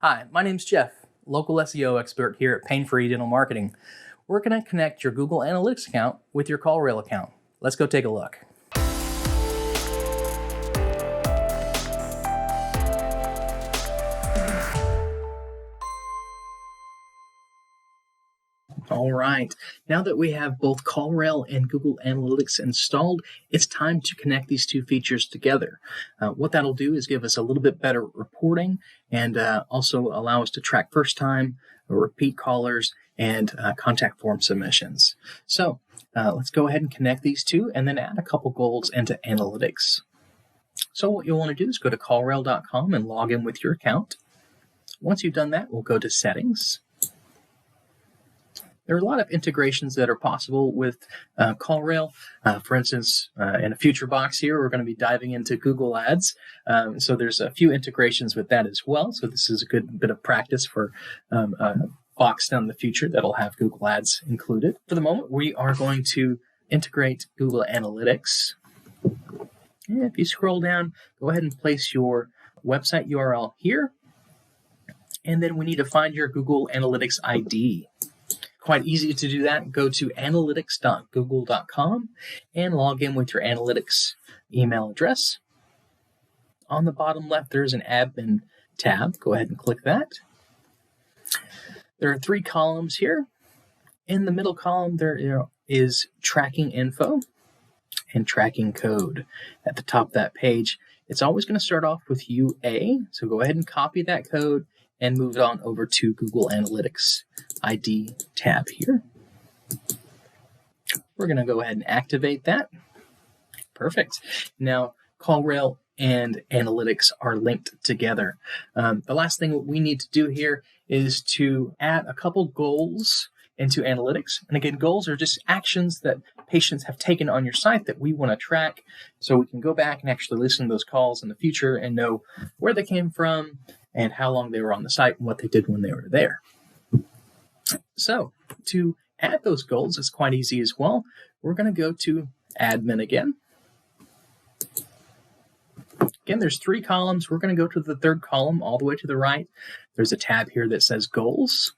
Hi, my name's Jeff, local SEO expert here at Pain-Free Dental Marketing. We're going to connect your Google Analytics account with your CallRail account. Let's go take a look. All right, now that we have both CallRail and Google Analytics installed, it's time to connect these two features together. What that'll do is give us a little bit better reporting and also allow us to track first time, repeat callers, and contact form submissions. So let's go ahead and connect these two and then add a couple goals into Analytics. So what you'll want to do is go to callrail.com and log in with your account. Once you've done that, we'll go to Settings. There are a lot of integrations that are possible with CallRail. For instance, in a future box here, we're going to be diving into Google Ads. So there's a few integrations with that as well. So this is a good bit of practice for a box down in the future that'll have Google Ads included. For the moment, we are going to integrate Google Analytics. And if you scroll down, go ahead and place your website URL here. And then we need to find your Google Analytics ID. Quite easy to do that. Go to analytics.google.com and log in with your analytics email address. On the bottom left, there's an admin tab. Go ahead and click that. There are 3 columns here. In the middle column, there is tracking info and tracking code. At the top of that page, it's always going to start off with UA. So go ahead and copy that code and move it on over to Google Analytics ID tab here. We're going to go ahead and activate that. Perfect. Now, CallRail and Analytics are linked together. The last thing we need to do here is to add a couple goals into Analytics. And again, goals are just actions that patients have taken on your site that we want to track so we can go back and actually listen to those calls in the future and know where they came from and how long they were on the site and what they did when they were there. So to add those goals, it's quite easy as well. We're going to go to Admin again. Again, there's 3 columns. We're going to go to the 3rd column all the way to the right. There's a tab here that says Goals.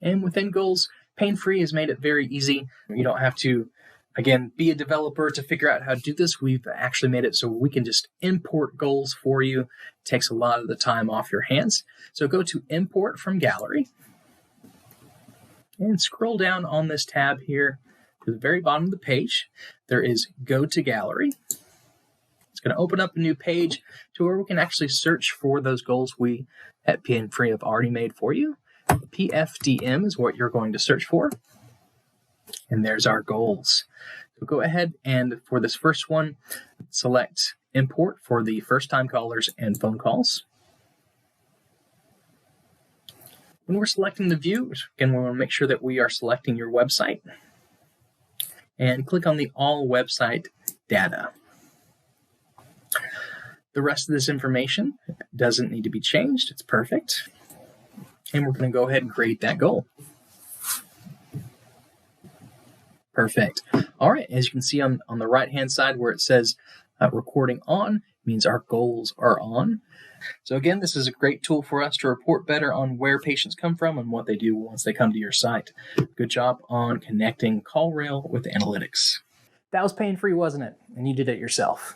And within Goals, Pain-Free has made it very easy. You don't have to, again, be a developer to figure out how to do this. We've actually made it so we can just import goals for you. It takes a lot of the time off your hands. So go to Import from Gallery and scroll down on this tab here to the very bottom of the page. There is Go to Gallery. It's going to open up a new page to where we can actually search for those goals we at Pain-Free have already made for you. PFDM is what you're going to search for. And there's our goals. So go ahead and for this first one, select import for the first time callers and phone calls. When we're selecting the view, again, we want to make sure that we are selecting your website and click on the all website data. The rest of this information doesn't need to be changed. It's perfect. And we're going to go ahead and create that goal. Perfect. All right, as you can see on the right-hand side where it says recording on, means our goals are on. So again, this is a great tool for us to report better on where patients come from and what they do once they come to your site. Good job on connecting CallRail with Analytics. That was pain-free, wasn't it? And you did it yourself.